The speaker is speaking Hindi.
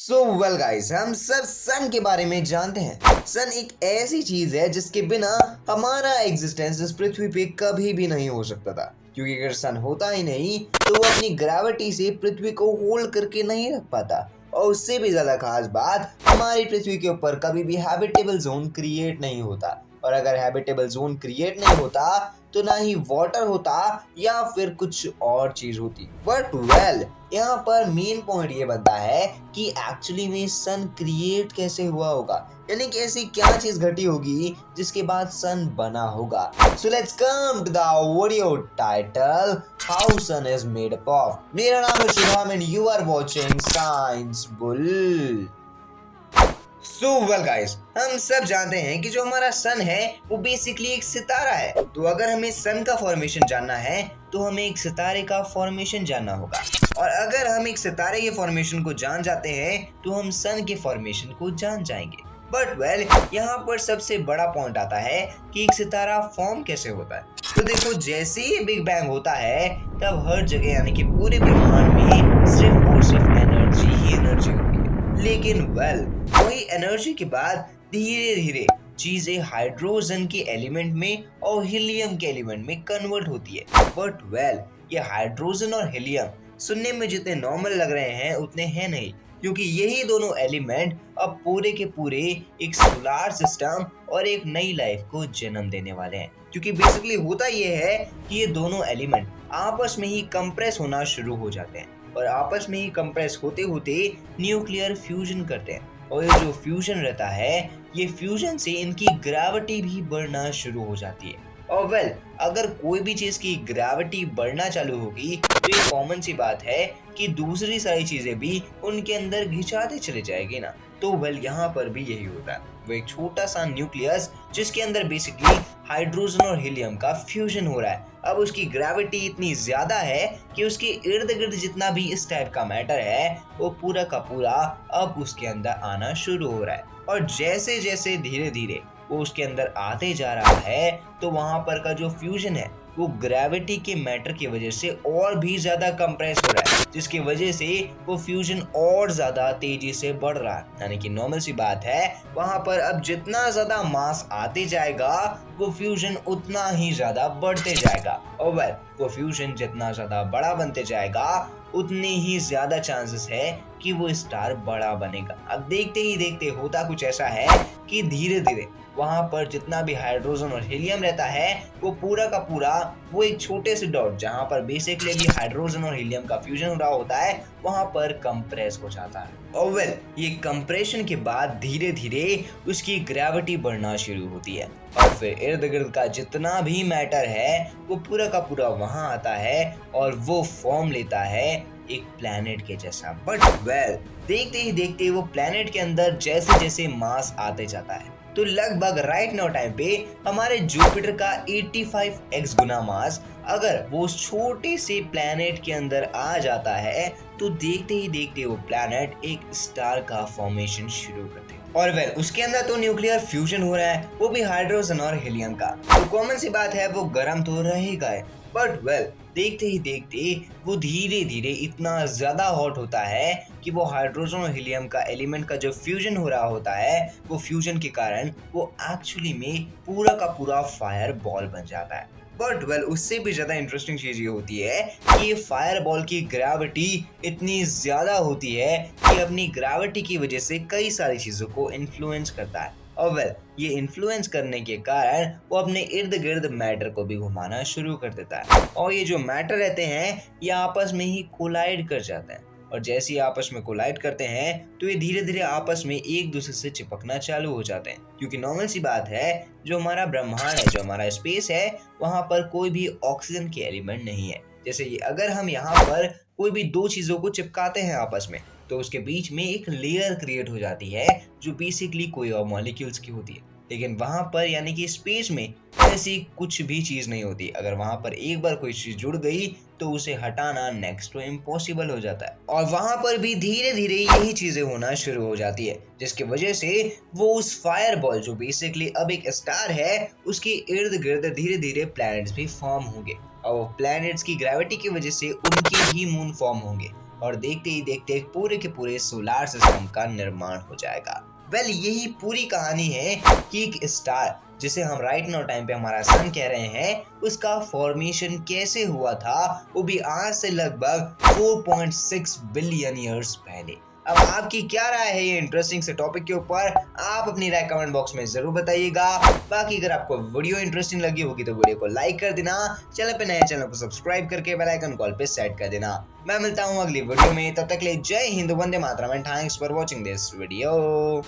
सो वेल गाइस, हम सब सन के बारे में जानते हैं। सन एक ऐसी चीज है जिसके बिना हमारा एग्जिस्टेंस इस पृथ्वी पे कभी भी नहीं हो सकता था, क्योंकि अगर सन होता ही नहीं तो वो अपनी ग्रेविटी से पृथ्वी को होल्ड करके नहीं रख पाता। और उससे भी ज्यादा खास बात, हमारी पृथ्वी के ऊपर कभी भी हैबिटेबल जोन क्रिएट नहीं होता। और अगर हैबिटेबल जोन क्रिएट नहीं होता तो ना ही वाटर होता या फिर कुछ और चीज होती। बट वेल, यहाँ पर मेन पॉइंट ये बनता है कि एक्चुअली में सन क्रिएट कैसे हुआ होगा, यानी कि ऐसी क्या चीज घटी होगी जिसके बाद सन बना होगा। So let's come to the video title, how sun is made up of. मेरा नाम है Shubham and you are watching Science Bull. So well guys, हम सब जानते हैं कि जो हमारा सन है वो बेसिकली एक सितारा है। तो अगर हमें सन का फॉर्मेशन जानना है तो हमें एक सितारे का फॉर्मेशन जानना होगा। और अगर हम एक सितारे के फॉर्मेशन को जान जाते हैं तो हम सन के फॉर्मेशन को जान जाएंगे। बट वेल, यहाँ पर सबसे बड़ा पॉइंट आता है कि एक सितारा फॉर्म कैसे होता है। तो देखो, जैसे ही बिग बैंग होता है तब हर जगह यानी कि पूरे ब्रह्मांड में सिर्फ और सिर्फ एनर्जी ही एनर्जी होती है। लेकिन वेल, वही एनर्जी के बाद धीरे धीरे चीजें हाइड्रोजन के एलिमेंट में और हीलियम के एलिमेंट में कन्वर्ट होती है। बट वेल, ये हाइड्रोजन और हीलियम सुनने में जितने नॉर्मल लग रहे हैं उतने हैं नहीं, क्योंकि यही दोनों एलिमेंट अब पूरे के पूरे एक सोलार सिस्टम और एक नई लाइफ को जन्म देने वाले हैं। क्योंकि बेसिकली होता ये है कि ये दोनों एलिमेंट आपस में ही कंप्रेस होना शुरू हो जाते हैं और आपस में ही कंप्रेस होते होते न्यूक्लियर फ्यूजन करते हैं। और ये जो फ्यूजन रहता है, ये फ्यूजन से इनकी ग्रेविटी भी बढ़ना शुरू हो जाती है। और वेल, अगर कोई भी चीज की ग्रेविटी बढ़ना चालू होगी तो ये कॉमन सी बात है कि दूसरी सारी चीजें भी उनके अंदर घिंचाते चले जाएगी ना। तो वेल, यहाँ पर भी यही होता है। वो एक छोटा सा न्यूक्लियस जिसके अंदर बेसिकली हाइड्रोजन और हीलियम का फ्यूजन हो रहा है। अब उसकी ग्रेविटी इतनी ज्यादा है कि उसके इर्द गिर्द जितना भी इस टाइप का मैटर है वो पूरा का पूरा अब उसके अंदर आना शुरू हो रहा है। और जैसे जैसे धीरे धीरे वो उसके अंदर आते जा रहा है तो वहां पर का जो फ्यूजन है वो ग्रेविटी के मैटर की वजह से और भी ज्यादा कंप्रेस हो रहा है, जिसकी वजह से वो फ्यूजन और ज्यादा तेजी से बढ़ रहा है। यानी कि नॉर्मल सी बात है, वहां पर अब जितना ज्यादा मास आते जाएगा वो फ्यूजन उतना ही ज्यादा बढ़ते जाएगा। और वेल, वो फ्यूजन जितना ज्यादा बड़ा बनते जाएगा उतने ही ज्यादा चांसेस है कि वो स्टार बड़ा बनेगा। अब देखते ही देखते होता कुछ ऐसा है कि धीरे धीरे वहां पर जितना भी हाइड्रोजन और हीलियम रहता है वो पूरा का पूरा वो एक छोटे से डॉट जहां पर बेसिकली भी हाइड्रोजन और हीलियम का फ्यूजन हो रहा होता है वहां पर कंप्रेस हो जाता है। और वेल, ये कंप्रेशन के बाद धीरे धीरे उसकी ग्रेविटी बढ़ना शुरू होती है और फिर इर्द गिर्द का जितना भी मैटर है वो पूरा का पूरा वहां आता है और वो फॉर्म लेता है एक प्लैनेट के जैसा। बट वेल, देखते ही देखते वो प्लैनेट के अंदर जैसे जैसे मास आते जाता है तो लगभग राइट नाउ टाइम पे हमारे जुपिटर का 85x गुना मास अगर वो उस छोटे से प्लैनेट के अंदर आ जाता है तो देखते ही देखते वो प्लैनेट एक स्टार का फॉर्मेशन शुरू करते हैं। और वेल, उसके अंदर तो न्यूक्लियर फ्यूजन हो रहा है, वो भी हाइड्रोजन और हीलियम का। तो कॉमन सी बात है वो गर्म तो रहेगा है। बट वेल, देखते ही देखते वो धीरे धीरे इतना ज्यादा हॉट होता है कि वो हाइड्रोजन और हीलियम का एलिमेंट का जो फ्यूजन हो रहा होता है वो फ्यूजन के कारण वो एक्चुअली में पूरा का पूरा फायर बॉल बन जाता है। बट वेल, उससे भी ज्यादा इंटरेस्टिंग चीज ये होती है कि ये फायर बॉल की ग्रेविटी इतनी ज्यादा होती है कि अपनी ग्रेविटी की वजह से कई सारी चीजों को इन्फ्लुएंस करता है। और वेल, ये इन्फ्लुएंस करने के कारण वो अपने इर्द गिर्द मैटर को भी घुमाना शुरू कर देता है और ये जो मैटर रहते हैं ये आपस में ही कोलाइड कर जाते हैं। और जैसे ही आपस में कोलाइड करते हैं तो ये धीरे धीरे आपस में एक दूसरे से चिपकना चालू हो जाते हैं। क्योंकि नॉर्मल सी बात है, जो हमारा ब्रह्मांड है, जो हमारा स्पेस है, वहां पर कोई भी ऑक्सीजन के एलिमेंट नहीं है। जैसे कि अगर हम यहाँ पर कोई भी दो चीजों को चिपकाते हैं आपस में तो उसके बीच में एक लेयर क्रिएट हो जाती है जो बेसिकली कोई और मॉलिक्यूल्स की होती है। लेकिन वहां पर यानी कि स्पेस में ऐसी कुछ भी चीज नहीं होती। अगर वहां पर एक बार कोई चीज जुड़ गई तो उसे हटाना नेक्स्ट टू इम्पॉसिबल हो जाता है। और वहां पर भी धीरे धीरे यही चीजें होना शुरू हो जाती है, जिसकी वजह से वो उस फायर बॉल जो बेसिकली अब एक स्टार है उसके इर्द गिर्द धीरे धीरे प्लैनेट्स भी फॉर्म होंगे और वो प्लैनेट्स की ग्रेविटी की वजह से उनके ही मून फॉर्म होंगे और देखते ही देखते पूरे के पूरे सोलार सिस्टम का निर्माण हो जाएगा। यही पूरी कहानी है कि एक स्टार जिसे हम राइट नाउ टाइम पे हमारा सन कह रहे हैं, उसका फॉर्मेशन कैसे हुआ था, वो भी आज से लगभग 4.6 बिलियन ईयर्स पहले। अब आपकी क्या राय है ये इंटरेस्टिंग से टॉपिक के ऊपर? आप अपनी राय कमेंट बॉक्स में जरूर बताइएगा। बाकी अगर आपको वीडियो इंटरेस्टिंग लगी होगी तो वीडियो को लाइक कर देना, चैनल पे नए चैनल को सब्सक्राइब करके बेल आइकन कॉल पे सेट कर देना। मैं मिलता हूँ अगली वीडियो में, तब तक के लिए Jai Hind, Vande Mataram and thanks for watching this video.